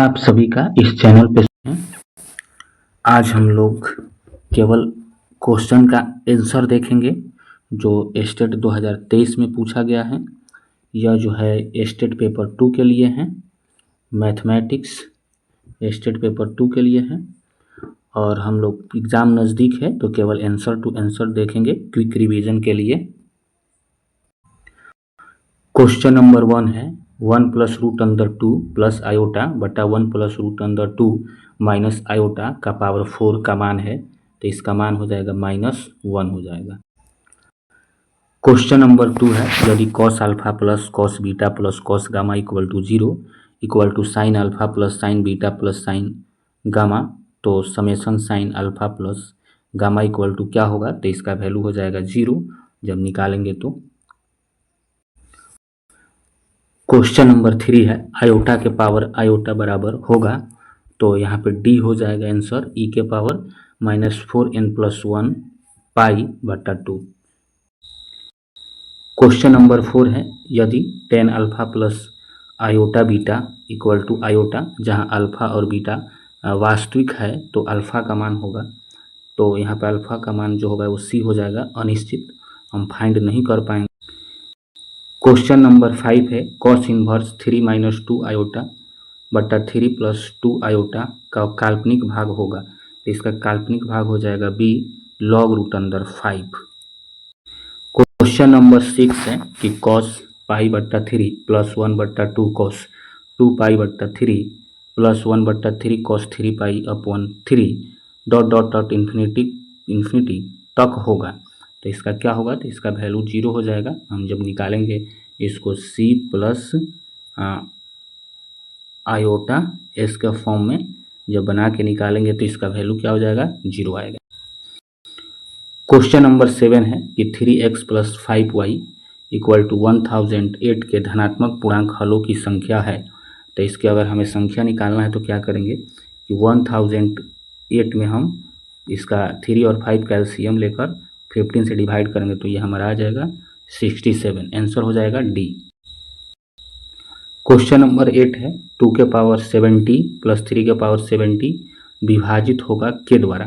आप सभी का इस चैनल पे हैं। आज हम लोग केवल क्वेश्चन का आंसर देखेंगे जो स्टेट 2023 में पूछा गया है। यह जो है स्टेट पेपर 2 के लिए है, मैथमेटिक्स स्टेट पेपर 2 के लिए है और हम लोग एग्ज़ाम नज़दीक है तो केवल आंसर टू आंसर देखेंगे क्विक रिवीजन के लिए। क्वेश्चन नंबर 1 है 1 plus root under 2 plus iota बटा 1 plus root under 2 minus iota का पावर 4 का मान है, तो इसका मान हो जाएगा -1 हो जाएगा। क्वेश्चन नंबर 2 है यदि cos alpha plus cos beta plus cos gamma equal to 0 equal to sine alpha plus sine beta plus sine gamma, तो summation sine alpha plus gamma equal to क्या होगा, तो इसका वैल्यू हो जाएगा 0 जब निकालेंगे तो। क्वेश्चन नंबर 3 है आयोटा के पावर आयोटा बराबर होगा, तो यहाँ पे डी हो जाएगा आंसर ई के पावर -4n+1 पाई बटा 2। क्वेश्चन नंबर 4 है यदि tan alpha plus iota beta equal to iota, जहाँ अल्फा और बीटा वास्तविक है तो अल्फा का मान होगा, तो यहाँ पे अल्फा का मान जो होगा वो सी हो जाएगा, अनिश्चित हम फाइंड नहीं कर पाएंगे। क्वेश्चन नंबर 5 है कॉस इनवर्स 3 माइनस 2 आयोटा बटा 3 प्लस 2 आयोटा का काल्पनिक भाग होगा, तो इसका काल्पनिक भाग हो जाएगा b log root under 5। Question number 6 है कि कॉस पाई बट्टा 3 प्लस 1 बट्टा 2 कॉस 2 पाई बट्टा 3 प्लस 1 बट्टा 3 cos 3 pi upon 3 dot dot dot infinity तक होगा, तो इसका क्या होगा, तो इसका वैल्यू 0 हो जाएगा। हम जब निकालेंगे इसको c प्लस आयोटा एस के फॉर्म में जब बना के निकालेंगे तो इसका वैल्यू क्या हो जाएगा, 0 आएगा। क्वेश्चन नंबर 7 है कि 3x plus 5y equal to 1008 के धनात्मक पूर्णांक हलों की संख्या है, तो इसके अगर हमें संख्या निकालना है तो क्या करेंगे कि 1008 में हम इसका 3 और 5 का एलसीएम लेकर 15 से डिवाइड करेंगे तो ये हमारा आ जाएगा 67, आंसर हो जाएगा डी। क्वेश्चन नंबर 8 है 2 के पावर 70 प्लस 3 के पावर 70 विभाजित होगा के द्वारा,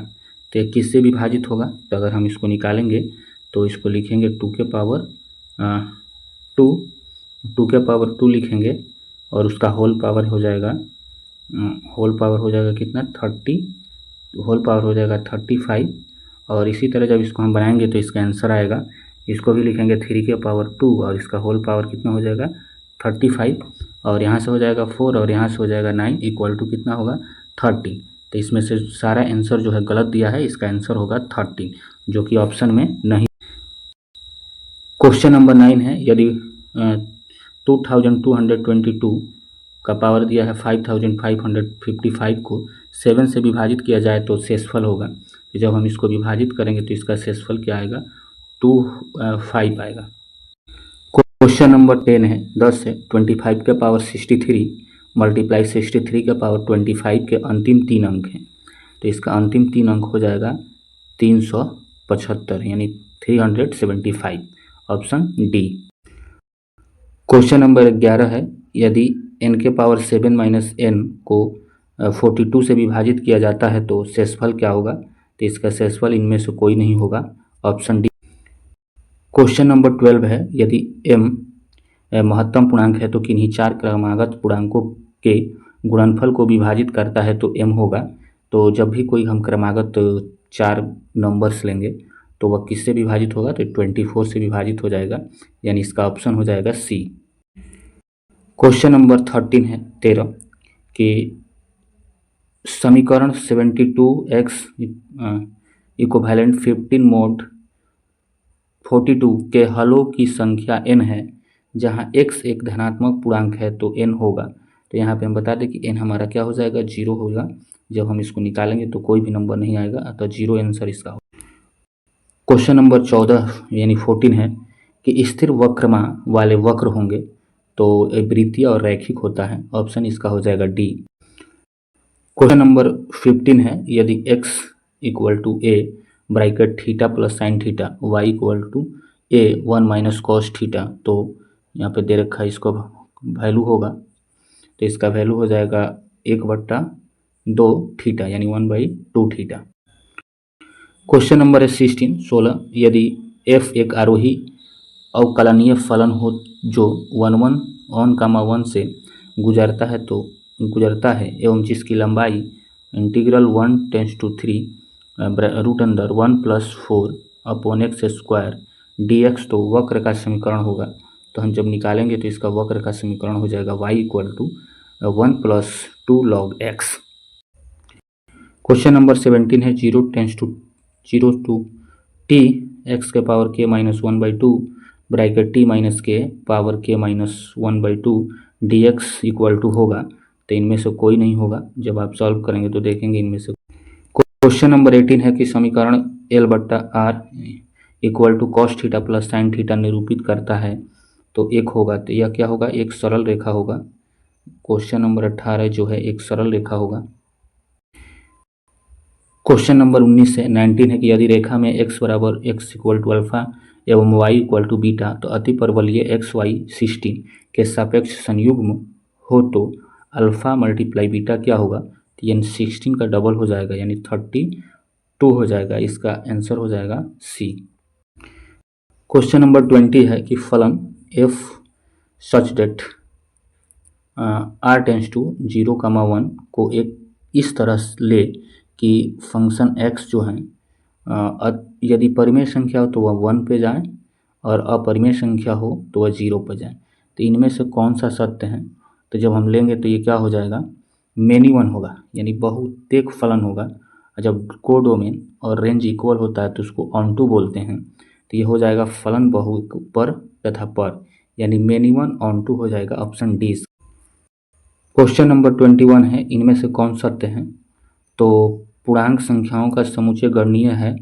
तो ये किससे विभाजित होगा, तो अगर हम इसको निकालेंगे तो इसको लिखेंगे 2 के पावर 2 लिखेंगे और उसका होल पावर हो जाएगा कितना 30, होल पावर हो जाएगा 35, और इसी तरह जब इसको हम बनाएंगे तो इसका आंसर आएगा, इसको भी लिखेंगे 3 के पावर 2 और इसका होल पावर कितना हो जाएगा 35, और यहाँ से हो जाएगा 4 और यहाँ से हो जाएगा 9 इक्वल टू कितना होगा 30, तो इसमें से सारा आंसर जो है गलत दिया है, इसका आंसर होगा 13 जो कि ऑप्शन में नहीं। क्वेश्चन नंबर 9 है यदि 2222 का पावर दिया है 5555 को 7 से विभाजित किया जाए तो शेषफल होगा, जब हम इसको विभाजित करेंगे तो इसका शेषफल क्या आएगा 25 आएगा। क्वेश्चन नंबर 10 है 10 है 25 के पावर 63 मल्टीप्लाई 63 के पावर 25 के अंतिम 3 अंक हैं, तो इसका अंतिम 3 अंक हो जाएगा 375 यानी 375, ऑप्शन डी। क्वेश्चन नंबर 11 है यदि n के पावर 7 माइनस n को 42 से विभाजित किया जाता है तो शेषफल क्या होगा, तो इसका शेषफल इनमें से कोई नहीं होगा, ऑप्शन डी। क्वेश्चन नंबर 12 है यदि m महत्तम पूर्णांक है तो किन्हीं 4 क्रमागत पूर्णांकों के गुणनफल को विभाजित करता है तो m होगा, तो जब भी कोई हम क्रमागत 4 नंबर्स लेंगे तो वह किससे विभाजित होगा, तो 24 से विभाजित हो जाएगा, यानी इसका ऑप्शन हो जाएगा सी। क्वेश्चन नंबर 13 कि समीकरण 72x इक्विवेलेंट 15 mod 42 के हलों की संख्या n है, जहां x एक धनात्मक पूर्णांक है तो n होगा, तो यहाँ पे हम बता दें कि n हमारा क्या हो जाएगा 0 होगा, जब हम इसको निकालेंगे तो कोई भी नंबर नहीं आएगा, अतः 0 आंसर इसका होगा। क्वेश्चन नंबर 14 यानी 14 है कि स्थिर वक्रमा वाले वक्र होंगे तो वृत्तीय और रैखिक होता है, ऑप्शन इसका हो जाएगा डी। क्वेश्चन नंबर 15 है यदि x equal to a bracket theta plus sine theta y equal to a 1 minus cos theta, तो यहाँ पे दे रखा है इसको वैल्यू होगा, तो इसका वैल्यू हो जाएगा 1/2 थीटा यानी 1/2 थीटा। क्वेश्चन नंबर है 16 यदि f एक आरोही अवकलनीय फलन हो जो 1 से गुजरता है एवं जिसकी लंबाई इंटीग्रल 1 टेंस टू 3 रूट अंदर 1+4/x² dx तो वक्र का समीकरण होगा। तो हम जब निकालेंगे तो इसका वक्र का समीकरण हो जाएगा y = 1+2 log x। Question number 17 है 0 to t x⁻k−1/2 bracket t−k⁻k−1/2 dx equal to होगा। तो इनमें से कोई नहीं होगा, जब आप सॉल्व करेंगे तो देखेंगे इनमें से। क्वेश्चन नंबर 18 है कि समीकरण L/R = cos theta plus sine theta निरूपित करता है तो एक होगा। तो यह क्या होगा, एक सरल रेखा होगा। क्वेश्चन नंबर 18 जो है एक सरल रेखा होगा। क्वेश्चन नंबर 19 है कि यदि रेखा में x = अल्फा एवं y = बीटा तो अतिपरवलयीय xy 16 के सापेक्ष संयुग्म हो तो अल्फा × बीटा क्या होगा। तो यानी 16 का डबल हो जाएगा यानी 32 हो जाएगा। इसका आंसर हो जाएगा सी। क्वेश्चन नंबर 20 है कि फलन f such that r tends to 0,1 को एक इस तरह ले कि फंक्शन x जो है यदि परिमेय संख्या हो तो वह 1 पे जाए और अपरिमेय संख्या हो तो वह 0 पर जाए। तो इनमें से कौन सा सत्य है। तो जब हम लेंगे तो ये क्या हो जाएगा, मेनी वन होगा यानी बहुतेक फलन होगा। जब कोडोमेन और रेंज इक्वल होता है तो उसको ऑनटू बोलते हैं। तो ये हो जाएगा फलन बहु पर तथा पर यानी मेनी वन ऑनटू हो जाएगा ऑप्शन डी। क्वेश्चन नंबर 21 है इनमें से कौन सत्य है। तो पूर्णांक संख्याओं का समुच्चय गणनीय है,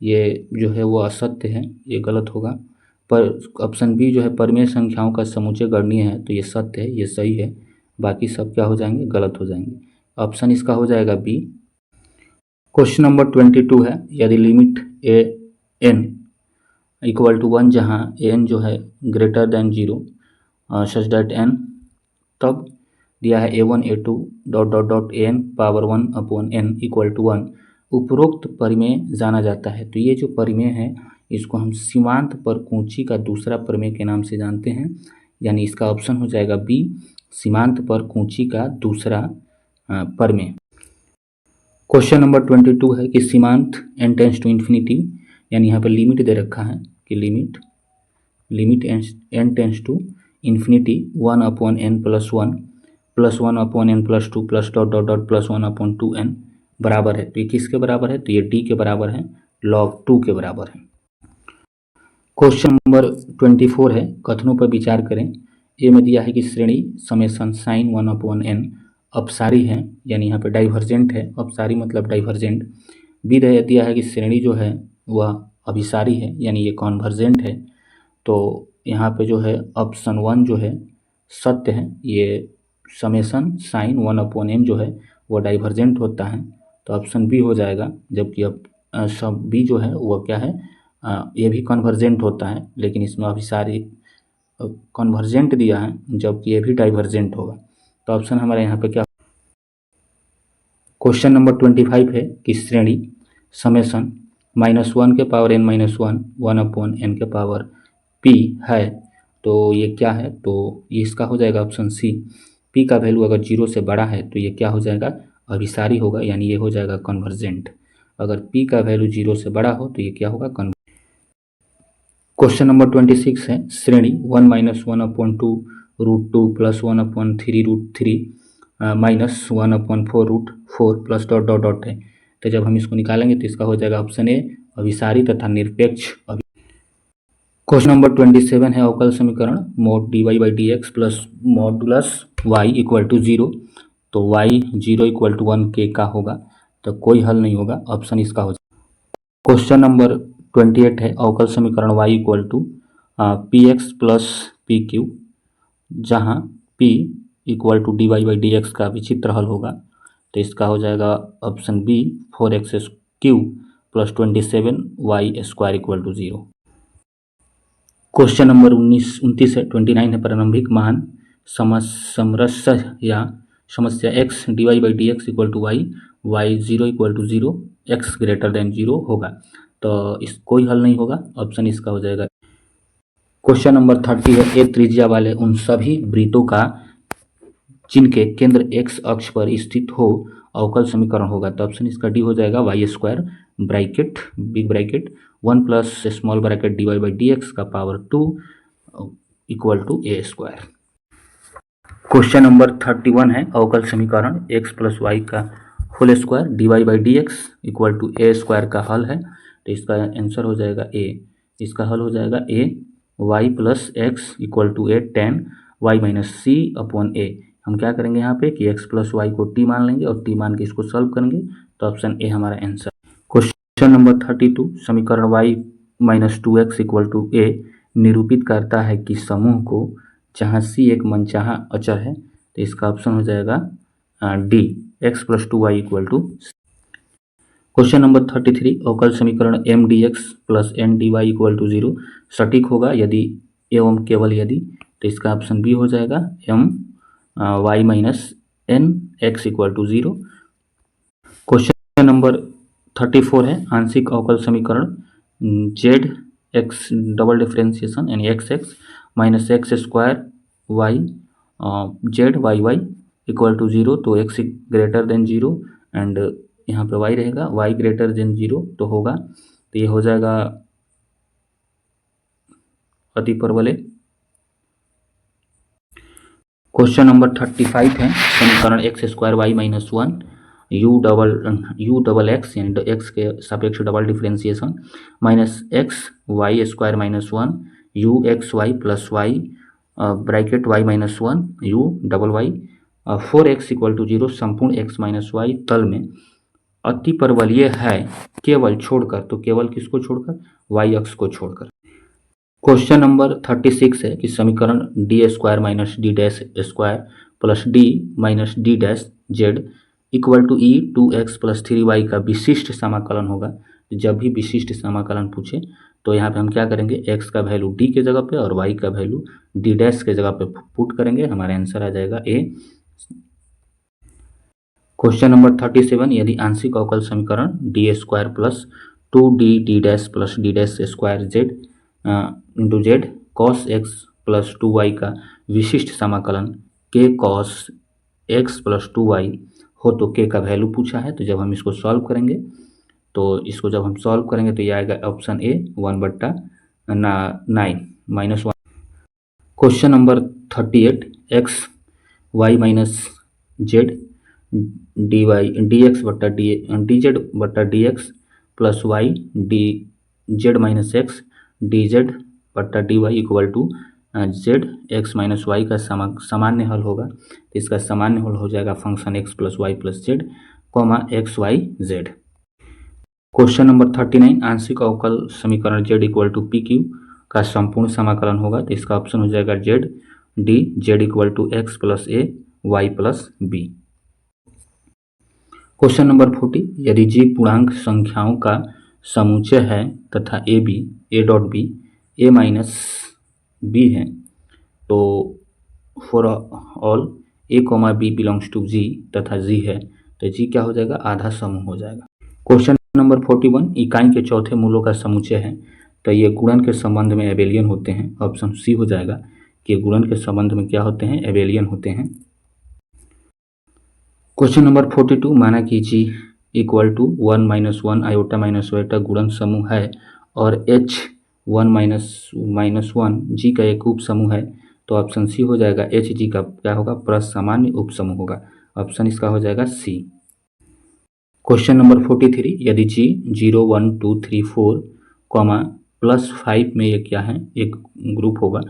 ये जो है वो असत्य है, ये गलत होगा। पर ऑप्शन बी जो है परिमेय संख्याओं का समुच्चय गणनीय है तो ये सत्य है, ये सही है। बाकी सब क्या हो जाएंगे, गलत हो जाएंगे। ऑप्शन इसका हो जाएगा बी। क्वेश्चन नंबर 22 है यदि लिमिट an = 1 जहाँ an जो है greater than 0 such that n, तब दिया है a1 a2 ... an power 1/n = 1 उपरोक्त परिमेय जाना जाता है। तो ये जो परिमेय है इसको हम सीमांत पर कूंची का दूसरा परिमेय के नाम से जानते हैं, यानी इसका ऑप्शन हो जाएगा बी, सीमांत पर कूंची का दूसरा परिमेय। क्वेश्चन नंबर 22 है कि सीमांत n टेंस टू इन्फिनिटी यानी यहाँ पर लिमिट दे रखा है कि limit n tends to infinity 1/n + 1 + 1/n + 2 + ... +1/2n बराबर है। तो ये किसके बराबर है, तो ये d के बराबर है, log 2 के बराबर है। क्वेश्चन नंबर 24 है कथनों पर विचार करें। ए में दिया है कि श्रेणी समेशन sin 1/n अपसारी है यानी यहाँ पे डाइवर्जेंट है, अपसारी मतलब डाइवर्जेंट। बी दिया है कि श्रेणी जो है वह अभिसारी है यानी ये कॉन्वर्जेंट है। तो यहाँ पे जो है ऑप्शन 1 जो है सत्य है, ये समेशन sin 1/m जो है वो डाइवर्जेंट होता है। तो ऑप्शन बी हो जाएगा। जबकि अब सब बी जो है वह क्या है, ये भी कन्वर्जेंट होता है लेकिन इसमें अभिसारी कन्वर्जेंट दिया है, जबकि ये भी डाइवर्जेंट होगा। तो ऑप्शन हमारे यहाँ पे क्या। क्वेश्चन नंबर 25 है कि श्रेणी समेशन -1 के पावर n - 1 1/n के पावर p है तो ये क्या है, तो ये इसका हो जाएगा ऑप्शन सी। p का वैल्यू अगर 0 से बड़ा है तो ये क्या हो जाएगा, अभिसारी होगा यानी ये हो जाएगा कन्वर्जेंट। अगर p का वैल्यू 0 से बड़ा हो तो ये क्या होगा, कन्वर्जेंट। क्वेश्चन नंबर 26 है श्रेणी 1 - 1/2 √2 + 1/3 √3 -1/4 √4 .. है। तो जब हम इसको निकालेंगे तो इसका हो जाएगा ऑप्शन ए, अभिसारी तथा निरपेक्ष। क्वेश्चन नंबर 27 है अवकल समीकरण mod dy/dx + मॉडुलस y = 0 तो y 0 = 1 के का होगा, तो कोई हल नहीं होगा, ऑप्शन इसका हो जाएगा। क्वेश्चन नंबर 28 है अवकल समीकरण y = px + pq जहाँ p = dy/dx का विचित्र हल होगा। तो इसका हो जाएगा option B 4x³ + 27y² = 0। Question number 29 है प्रारंभिक मान समरसतः या समस्या x dy/dx equal to y, y 0 equal to 0, x greater than 0 होगा। तो इस कोई हल नहीं होगा, ऑप्शन इसका हो जाएगा। क्वेश्चन नंबर 30 है, ए त्रिज्या वाले उन सभी वृत्तों का जिनके केंद्र x अक्ष पर स्थित हो अवकल समीकरण होगा। तो ऑप्शन इसका डी हो जाएगा, y square bracket big bracket 1 plus small bracket dy/dx का power 2 equal to a square. Question number 31 है, अवकल समीकरण x प्लस वाई का whole square dy/dx equal to a square का हल है। तो इसका आंसर हो जाएगा ए, इसका हल हो जाएगा A Y plus X equal to A ten Y minus C upon A. हम क्या करेंगे यहाँ पे कि x प्लस वाई को t मान लेंगे और t मान के इसको सॉल्व करेंगे। तो ऑप्शन ए हमारा आंसर। क्वेश्चन नंबर 32, समीकरण y minus 2x equal to A निरूपित करता है कि समूह को जहाँ c एक मनचाहा अचर है। तो इसका ऑप्शन हो जाएगा d, x plus 2y equal to. Question number 33, अवकल समीकरण m dx plus n dy equal to 0 सटीक होगा यदि एवं केवल यदि। तो इसका ऑप्शन बी हो जाएगा, m y minus n x equal to 0। Question number 34 है, आंशिक अवकल समीकरण z x डबल डिफरेंशिएशन यानी x x minus x square y z y y equal to 0। तो x ग्रेटर देन 0 एंड यहाँ पे y रहेगा, y ग्रेटर देन 0 तो होगा। तो ये हो जाएगा अति परवलय। क्वेश्चन नंबर 35 है, समीकरण x square y minus 1 u double x यानी एक्स के सापेक्ष double differentiation minus x y square minus 1 u x y plus y bracket y minus 1 u double y 4x equal to 0 संपूर्ण x minus Y तल में अति परवलयीय है केवल छोड़कर। तो केवल किसको छोड़कर? y अक्ष को छोड़कर। क्वेश्चन नंबर 36 है कि समीकरण d square minus d dash square plus d minus d dash z equal to e 2x plus 3y का विशिष्ट समाकलन होगा। जब भी विशिष्ट समाकलन पूछे तो यहाँ पे हम क्या करेंगे, x का वैल्यू d के जगह पे और y का वैल्यू d डैश के जगह पे पुट करेंगे। हमारा आंसर आ जाएगा ए। क्वेश्चन नंबर 37, यदि आंशिक अवकल समीकरण d square plus 2d D dash plus D dash square Z into Z cos x plus 2y का विशिष्ट समाकलन k cos x plus 2y हो तो k का वैल्यू पूछा है। तो जब हम इसको सॉल्व करेंगे तो ये आएगा option A 1/9 minus 1। Question number 38, X Y minus Z D Y D X बट्टा डी जेड बट्टा D X plus Y D Z minus X D Z बट्टा D Y equal to Z X minus Y का सामान्य हल होगा। तो इसका सामान्य हल हो जाएगा function x plus y plus z comma x y z. Question number 39, आंशिक अवकल समीकरण z equal to p q का संपूर्ण समाकलन होगा। तो इसका ऑप्शन हो जाएगा z d z equal to x plus a Y plus b. Question number 40, यदि जी पूर्णांक संख्याओं का समुच्चय है तथा a b a dot b a minus b है तो for all a comma B belongs to जी तथा जी है तो जी क्या हो जाएगा, आधा समूह हो जाएगा। क्वेश्चन नंबर 41, इकाई के चौथे मूलों का समुच्चय है तो ये गुणन के संबंध में एबेलियन होते हैं। ऑप्शन सी हो जाएगा कि गुणन के संबंध में क्या होते हैं, एबेलियन होते हैं। क्वेश्चन नंबर 42, माना कि G equal to 1 minus 1 iota minus वाइटा गुणन समूह है और एच 1 माइनस 1 जी का एक उप समूह है। तो ऑप्शन सी हो जाएगा, एच जी का क्या होगा, प्रसामान्य उप समूह होगा। ऑप्शन इसका हो जाएगा सी। क्वेश्चन नंबर 43, यदि जी 0 1 2 3 4 कॉमा प्लस 5 में ये क्या है, एक ग्रुप होगा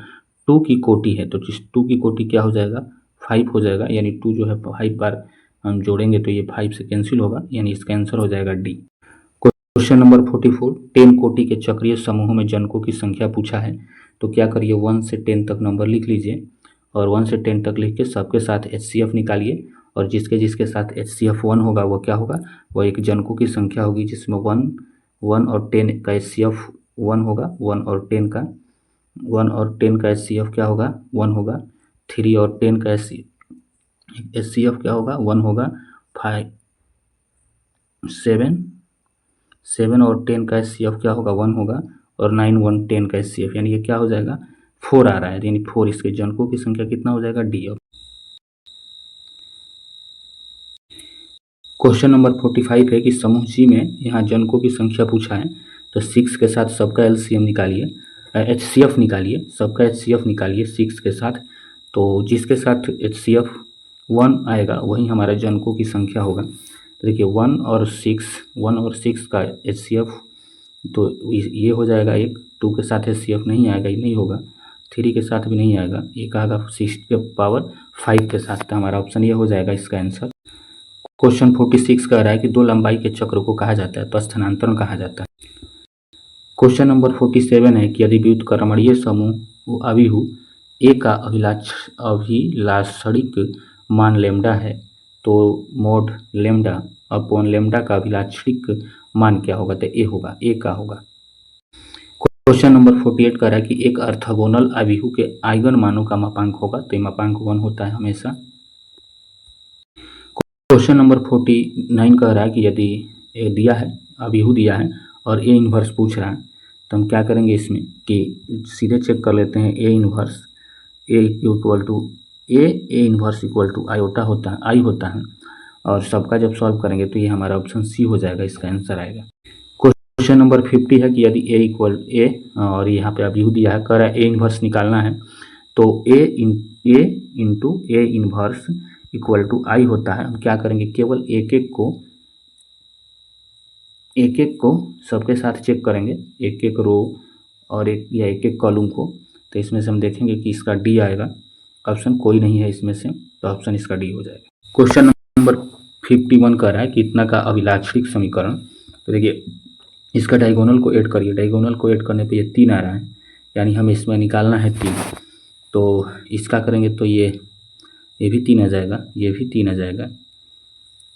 2 की कोटि है तो 2 की कोटि क्या हो जाएगा, 5 हो जाएगा। यानी 2 जो है 5 बार हम जोड़ेंगे तो ये 5 से कैंसिल होगा, यानी इसका आंसर हो जाएगा डी। क्वेश्चन नंबर 44, 10 कोटि के चक्रीय समूहों में जनकों की संख्या पूछा है तो क्या करिए, 1 से 10 तक नंबर लिख लीजिए और 1 से 10 तक लिख के सबके साथ HCF निकालिए और जिसके साथ HCF 1 होगा वो क्या होगा, वो एक जनकों की संख्या होगी जिसमें 1 और 10 का HCF 1 होगा, 1 और 10 का HCF क्या होगा, 1 होगा। 3 और 10 का HCF क्या होगा 1 होगा, 5 7 और 10 का HCF क्या होगा 1 होगा, और 9 1 10 का HCF, यानी ये क्या हो जाएगा 4 आ रहा है, यानी 4 इसके जनकों की संख्या कितना हो जाएगा D। अब क्वेश्चन नंबर 45 है कि समूह जी में यहाँ जनकों की संख्या पूछा है, तो 6 के साथ सबका LCM निकालिए, HCF निकालिए, सबका HCF निकालिए 6 के साथ। तो जिसके साथ HCF 1 आएगा वही हमारा जनकों की संख्या होगा। तो देखिए 1 और 6 का HCF तो ये हो जाएगा एक, 2 के साथ HCF नहीं आएगा, ये नहीं होगा, 3 के साथ भी नहीं आएगा, एक आएगा 6 के पावर 5 के साथ। तो हमारा ऑप्शन ये हो जाएगा इसका आंसर। क्वेश्चन 46 कह रहा है कि दो लंबाई के चक्र को कहा जाता है तो स्थानांतरण कहा जाता है। क्वेश्चन नंबर 47 है कि यदि व्युत्क्रमणीय समूह अभिहु ए का अभिलाक्षणिक मान लेम्डा है तो मोड लेम्डा अपॉन लेम्डा का अभिलाक्षणिक मान क्या होगा, तो ए होगा, ए का होगा। क्वेश्चन नंबर 48 कह रहा है कि एक ऑर्थोगोनल अभिहु के आइगन मानों का मापांक होगा, तो मापांक 1 होता है हमेशा। क्वेश्चन नंबर 49 कह रहा है कि यदि ए दिया है, अभिहु दिया है और ए इन्वर्स पूछ रहा है, तो हम क्या करेंगे इसमें कि सीधे चेक कर लेते हैं। ए इन्वर्स इक्वल टू आयोटा होता है, आई होता है, और सबका जब सॉल्व करेंगे तो ये हमारा ऑप्शन सी हो जाएगा, इसका आंसर आएगा। क्वेश्चन नंबर 50 है कि यदि ए और यहाँ पे अभिहु दिया है, कह रहा है ए इन्वर्स निकालना है, तो A into A inverse equal to I होता है। हम क्या करेंगे, केवल एक एक को सबके साथ चेक करेंगे, एक एक रो और एक एक कॉलम को। तो इसमें से हम देखेंगे कि इसका डी आएगा, ऑप्शन कोई नहीं है इसमें से, तो ऑप्शन इसका डी हो जाएगा। क्वेश्चन नंबर 51 कह रहा है कि इतना का अभिलाक्षणिक समीकरण। तो देखिए इसका डायगोनल को ऐड करिए, डायगोनल को ऐड करने पे ये 3 आ रहा है, यानी हमें इसमें निकालना है 3। तो इसका करेंगे तो ये भी 3 आ जाएगा, ये भी 3 आ जाएगा,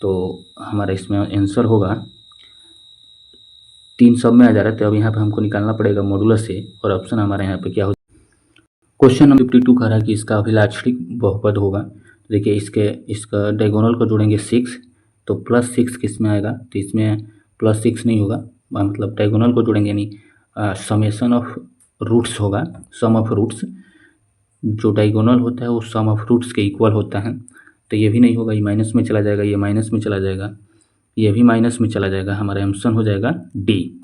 तो हमारा इसमें आंसर होगा 3 सब में आ जा रहा है। तो अब यहाँ पे हमको निकालना पड़ेगा मॉडुलस से, और ऑप्शन हमारे यहाँ पे क्या हो। क्वेश्चन नंबर 52 कह रहा है कि इसका अभिलाक्षणिक बहुपद होगा। देखिए इसका डायगोनल को जोड़ेंगे 6, तो +6 किस में आएगा, तो इसमें +6 नहीं होगा, मतलब डायगोनल को जोड़ेंगे यानी समेशन ऑफ रूट्स होगा, सम ऑफ रूट्स। जो डायगोनल होता है वो सम ऑफ रूट्स के इक्वल होता है, तो ये भी नहीं होगा, ये माइनस में चला जाएगा, ये माइनस में चला जाएगा, ये भी माइनस में चला जाएगा, हमारा ऑप्शन हो जाएगा डी।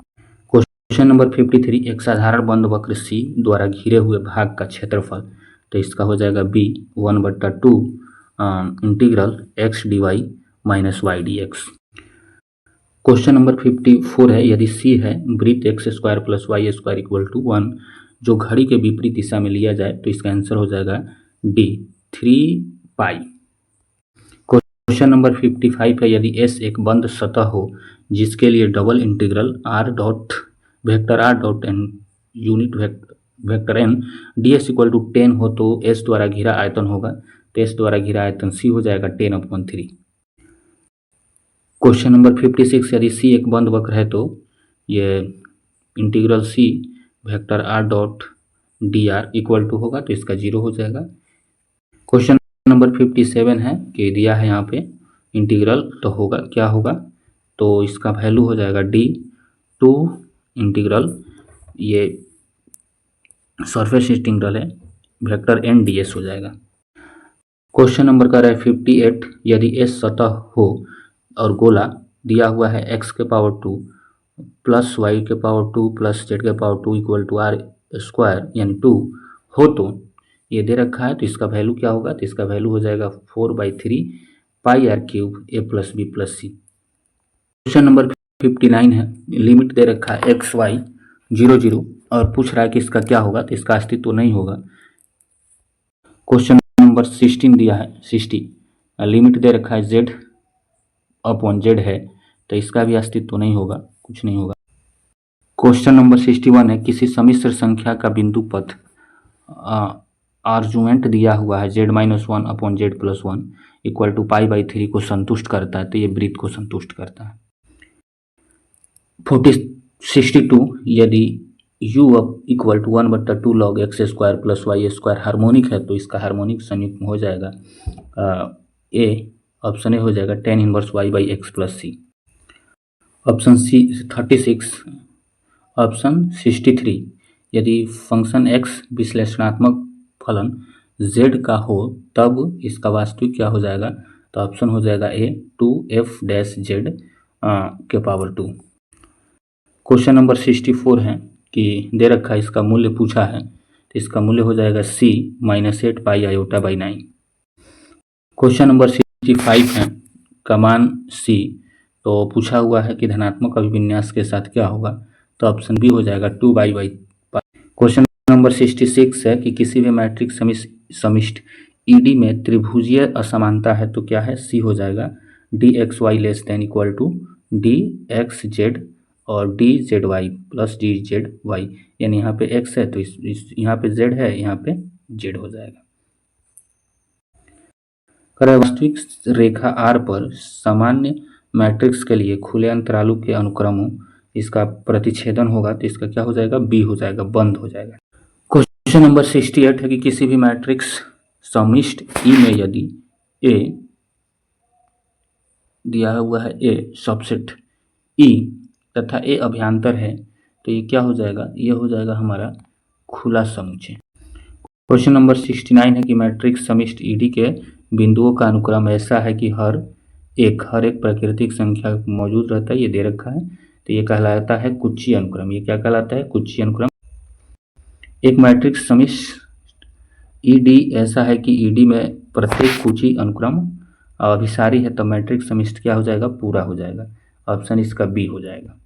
क्वेश्चन नंबर 53, एक साधारण बंद वक्र सी द्वारा घिरे हुए भाग का क्षेत्रफल, तो इसका हो जाएगा b 1/2 integral x dy minus y dx। Question number 54 है, यदि सी है वृत्त x² + y² इक्वल टू 1 जो घड़ी के विपरीत दिशा में लिया जाए, तो इसका आंसर हो जाएगा डी 3 पाई। क्वेश्चन नंबर 55 है, यदि S एक बंद सतह हो जिसके लिए double integral r.n unit vector n ds equal to 10 हो तो S द्वारा घिरा आयतन होगा, तो S द्वारा घिरा आयतन C हो जाएगा 10/3। क्वेश्चन नंबर 56, यदि C एक बंद वक्र है तो ये integral C vector r.dr equal to होगा, तो इसका 0 हो जाएगा। क्वेश्चन नंबर 57 है कि दिया है यहाँ पे इंटीग्रल, तो होगा क्या होगा, तो इसका वैल्यू हो जाएगा d2 इंटीग्रल, ये सरफेस इंटीग्रल है, वेक्टर n ds हो जाएगा। क्वेश्चन नंबर का रहा है 58, यदि S सतह हो और गोला दिया हुआ है x⁻² + y⁻² + z⁻² equal to r² यानी 2 हो, तो ये दे रखा है, तो इसका वैल्यू क्या होगा, तो इसका वैल्यू हो जाएगा 4/3 πr³ a + b + c। Question number 59 है, लिमिट दे रखा है x y 0 0 और पूछ रहा है कि इसका क्या होगा, तो इसका अस्तित्व नहीं होगा। क्वेश्चन नंबर 16 दिया है 60, लिमिट दे रखा है z/z है, तो इसका भी अस्तित्व नहीं होगा, कुछ नहीं होगा। क्वेश्चन नंबर 61 है, किसी सम्मिश्र संख्या का बिंदु पथ आर्गुमेंट दिया हुआ है z-1/z+1 इक्वल टू π/3 को संतुष्ट करता है, तो ये वृत्त को संतुष्ट करता है। 62, यदि u equal to 1/2 log x² + y² harmonic है, तो इसका हार्मोनिक संयुग्म हो जाएगा ए, ऑप्शन ए हो जाएगा tan inverse y by x plus c. Option c 36। Option 63, यदि फंक्शन x विश्लेषणात्मक फलन z का हो तब इसका वास्तविक क्या हो जाएगा, तो ऑप्शन हो जाएगा ए 2f डैश z के पावर 2। क्वेश्चन नंबर 64 है कि दे रखा है, इसका मूल्य पूछा है, तो इसका मूल्य हो जाएगा c -8 pi iota by 9। Question number 65 है का मान c, तो पूछा हुआ है कि धनात्मक अभिविन्यास के साथ क्या होगा, तो ऑप्शन बी हो जाएगा 2/y। क्वेश्चन नंबर 66 है कि किसी भी मैट्रिक्स समिष्ट ईडी में त्रिभुजीय असमानता है, तो क्या है, सी हो जाएगा dxy less than equal to dxz और dzy प्लस dzy, यानी यहाँ पे x है तो यहाँ पे z है, यहाँ पे z हो जाएगा। वास्तविक रेखा r पर सामान्य मैट्रिक्स के लिए खुले अंतरालों के अनुक्रमों इसका प्रतिच्छेदन होगा, तो इसका क्या हो जाएगा, बी हो जाएगा, बंद हो जाएगा। क्वेश्चन नंबर 68 है कि किसी भी मैट्रिक्स समिष्ट ई में यदि ए दिया हुआ है, ए सबसेट ई तथा ए अभ्यंतर है, तो ये क्या हो जाएगा, ये हो जाएगा हमारा खुला समुच्चय। क्वेश्चन नंबर 69 है कि मैट्रिक्स समिष्ट ईडी के बिंदुओं का अनुक्रम ऐसा है कि हर एक प्राकृतिक संख्या मौजूद रहता है, ये दे रखा है, तो ये कहलाता है कुच्ची अनुक्रम। ये क्या कहलाता है, कुच्ची अनुक्रम। एक मैट्रिक्स समिष्ट ईडी ऐसा है कि ईडी में प्रत्येक कुची अनुक्रम अभिसारी है, तो मैट्रिक्स समिष्ट क्या हो जाएगा, पूरा हो जाएगा। ऑप्शन इसका बी हो जाएगा।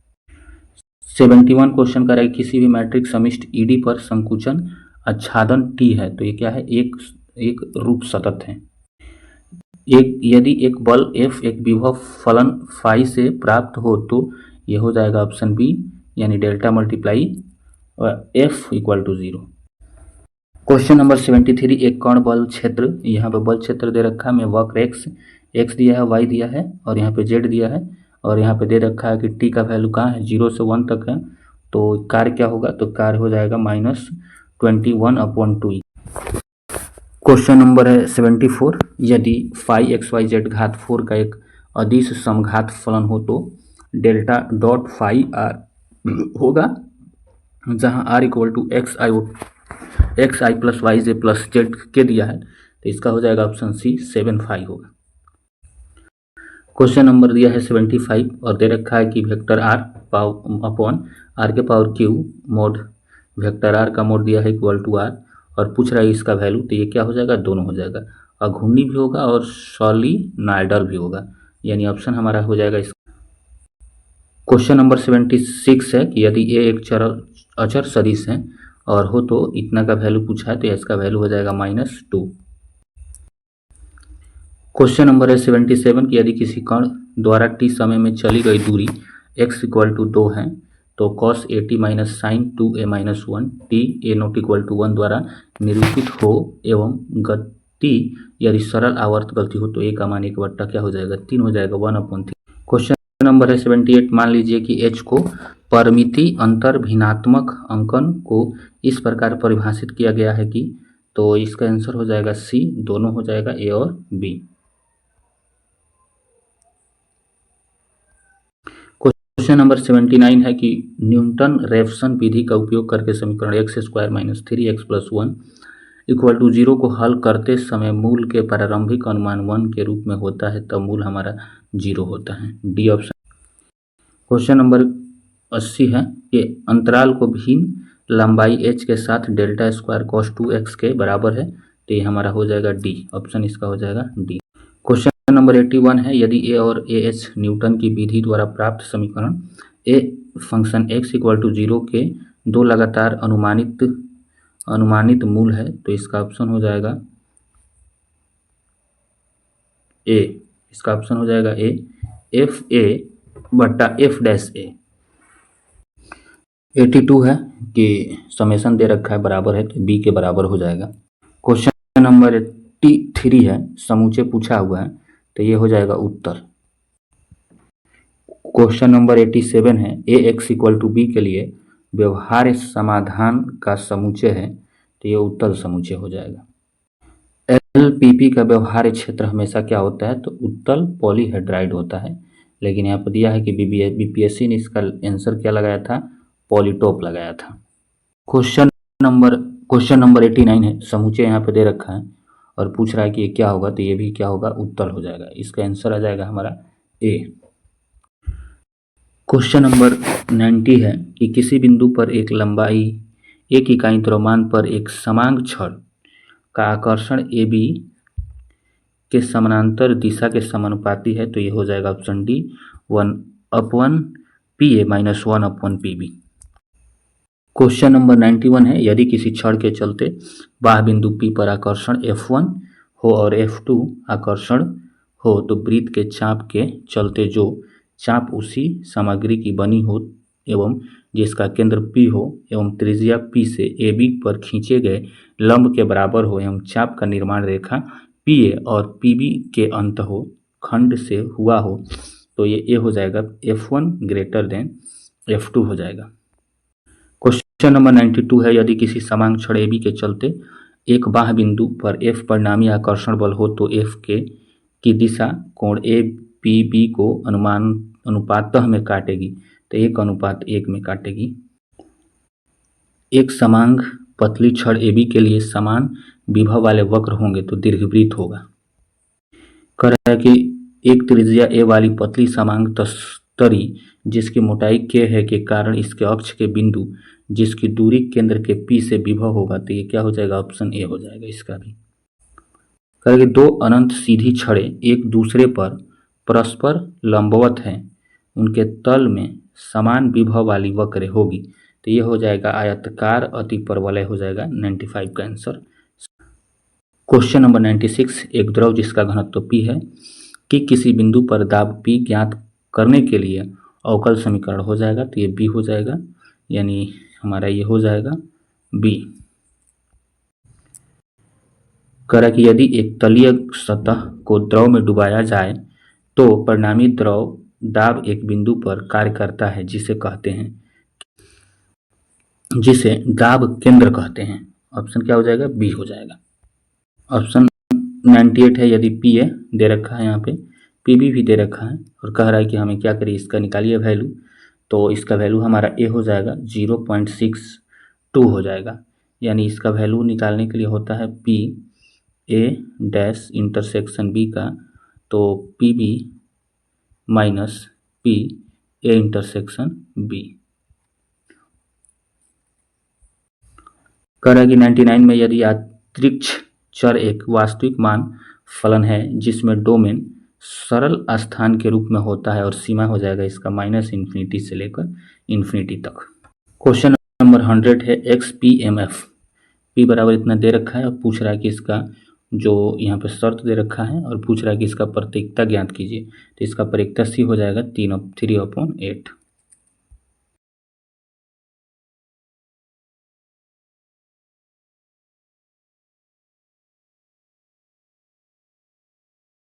71 क्वेश्चन कर रहा है किसी भी मैट्रिक्स समिष्ट ईडी पर संकुचन आच्छादन टी है, तो ये क्या है, एक रूप सतत है। यदि एक बल F एक विभव फलन फाई से प्राप्त हो, तो ये हो जाएगा ऑप्शन बी, यानी delta multiply F equal to 0। Question number 73 एक कण बल क्षेत्र, यहाँ पे बल क्षेत्र दे रखा है, मैं वक्र x दिया है, y दिया है और यहाँ पे z दिया है, और यहाँ पे दे रखा है कि t का वैल्यू कहाँ है, 0 से 1 तक है, तो कार्य क्या होगा, तो कार्य हो जाएगा -21/2। क्वेश्चन नंबर है 74, यदि फाई xyz घात 4 का एक अदिश समघात फलन हो तो डेल्टा डॉट फाई r होगा, जहां r equal to xi plus y j plus z k दिया है, तो इसका हो जाएगा ऑप्शन सी 7/5 होगा। क्वेश्चन नंबर दिया है 75 और दे रखा है कि वेक्टर r अपॉन r के power q mod vector r का मोड दिया है इक्वल टू r, और पूछ रहा है इसका वैल्यू, तो ये क्या हो जाएगा, दोनों हो जाएगा, अघूर्णी भी होगा और सॉलिनॉइडल भी होगा, यानी ऑप्शन हमारा हो जाएगा इस। क्वेश्चन नंबर 76 है कि यदि a एक अचर सदिश है और हो तो इतना का वैल्यू पूछा है, तो इसका वैल्यू हो जाएगा -2। क्वेश्चन नंबर है 77 कि यदि किसी कण द्वारा t समय में चली गई दूरी x इक्वल टू 2 है, तो cos at minus sine 2a minus 1 t a not equal to 1 द्वारा निरूपित हो एवं गति यदि सरल आवर्त गति हो, तो a का मान 1 क्या हो जाएगा, 3 हो जाएगा, 1/3। क्वेश्चन नंबर है 78, मान लीजिए कि h को परिमिति अंतर भिन्नात्मक अंकन को इस प्रकार परिभाषित किया गया है कि, तो इसका आंसर हो जाएगा सी, दोनों हो जाएगा ए और बी। क्वेश्चन नंबर 79 है कि न्यूटन रेफसन विधि का उपयोग करके समीकरण x² - 3x + 1 इक्वल टू 0 को हल करते समय मूल के प्रारंभिक अनुमान 1 के रूप में होता है, तब मूल हमारा 0 होता है, डी ऑप्शन। क्वेश्चन नंबर 80 है कि अंतराल को भिन्न लंबाई h के साथ डेल्टा स्क्वायर cos 2x के बराबर है, तो ये हमारा हो जाएगा डी, ऑप्शन इसका हो जाएगा डी। क्वेश्चन नंबर 81 है यदि a और ah न्यूटन की विधि द्वारा प्राप्त समीकरण a function x equal to 0 के दो लगातार अनुमानित मूल है, तो इसका ऑप्शन हो जाएगा ए, इसका ऑप्शन हो जाएगा ए, एफ ए बट्टा एफ डैश ए। 82 है कि समेशन दे रखा है बराबर है, तो बी के बराबर हो जाएगा। क्वेश्चन नंबर 83 है, समूचे पूछा हुआ है, तो ये हो जाएगा उत्तर। क्वेश्चन नंबर 87 है ए एक्स इक्वल टू बी के लिए व्यवहार्य समाधान का समुच्चय है, तो ये उत्तर समुच्चय हो जाएगा। एलपीपी का व्यवहार्य क्षेत्र हमेशा क्या होता है, तो उत्तल पॉलीहेड्राइड होता है। लेकिन यहाँ पर दिया है कि बीपीएससी ने इसका आंसर क्या लगाया था, पॉलीटोप लगाया था। क्वेश्चन नंबर 89 है, समूचे यहाँ पे दे रखा है और पूछ रहा है कि ये क्या होगा, तो ये भी क्या होगा, उत्तल हो जाएगा। इसका आंसर आ जाएगा हमारा ए। क्वेश्चन नंबर 90 है कि किसी बिंदु पर एक लंबाई 1 इकाई द्रव्यमान पर एक समांग छड़ का आकर्षण ए बी के समानांतर दिशा के समानुपाती है, तो ये हो जाएगा option D 1/PA - 1/PB। Question number 91 है, यदि किसी छड़ के चलते बाह्य बिंदु P पर आकर्षण F1 हो और F2 आकर्षण हो, तो वृत्त के चाप के चलते जो चाप उसी सामग्री की बनी हो एवं जिसका केंद्र P हो एवं त्रिज्या P से AB पर खींचे गए लंब के बराबर हो एवं चाप का निर्माण रेखा PA और PB के अंत हो खंड से हुआ हो, तो ये ए हो जाएगा, F1 > F2 हो जाएगा। क्वेश्चन नंबर 92 है, यदि किसी समांग छड़ AB के चलते एक बाह्य बिंदु पर F परिणामी आकर्षण बल हो, तो F की दिशा कोण APB को अनुपातः में काटेगी, तो 1:1 में काटेगी। एक समांग पतली छड़ AB के लिए समान विभव वाले वक्र होंगे तो दीर्घवृत्त होगा। कह रहा है कि एक त्रिज्या A वाली पतली समांग तस्तरी जिसकी मोटाई K है के कारण इसके अक्ष के बिंदु जिसकी दूरी केंद्र के P से विभव होगा, तो ये क्या हो जाएगा, ऑप्शन ए हो जाएगा इसका भी। कह रहा है कि दो अनंत सीधी छड़ें एक दूसरे पर परस्पर लंबवत हैं, उनके तल में समान विभव वाली वक्र होगी, तो ये हो जाएगा आयताकार अतिपरवलय हो जाएगा 95 का आंसर। क्वेश्चन नंबर 96, एक द्रव जिसका घनत्व P है कि किसी बिंदु पर दाब P ज्ञात करने के लिए अवकल समीकरण हो जाएगा, तो ये बी हो जाएगा, यानी हमारा ये हो जाएगा बी। कह रहा कि यदि एक तलीय सतह को द्रव में डुबाया जाए तो परिणामी द्रव दाब एक बिंदु पर कार्य करता है जिसे दाब केंद्र कहते हैं। ऑप्शन क्या हो जाएगा, बी हो जाएगा। ऑप्शन 98 है, यदि पी ए दे रखा है, यहाँ पे पीबी भी दे रखा है और कह रहा है कि हमें क्या करिए, इसका निकालिए वैल्यू, तो इसका वैल्यू हमारा ए हो जाएगा 0.62 हो जाएगा, यानी इसका वैल्यू निकालने के लिए होता है p a dash intersection b का, तो p b minus p a intersection b. कह रहा है कि 99 में यदि अंतरिक्ष चर एक वास्तविक मान फलन है जिसमें डोमेन सरल स्थान के रूप में होता है और सीमा हो जाएगा इसका -∞ से लेकर इन्फिनिटी तक। क्वेश्चन नंबर 100 है, XPMF P बराबर इतना दे रखा है और पूछ रहा है कि इसका जो यहाँ पे शर्त दे रखा है और पूछ रहा है कि इसका प्रत्येकता ज्ञात कीजिए, तो इसका प्रत्येकता सी हो जाएगा 3/8।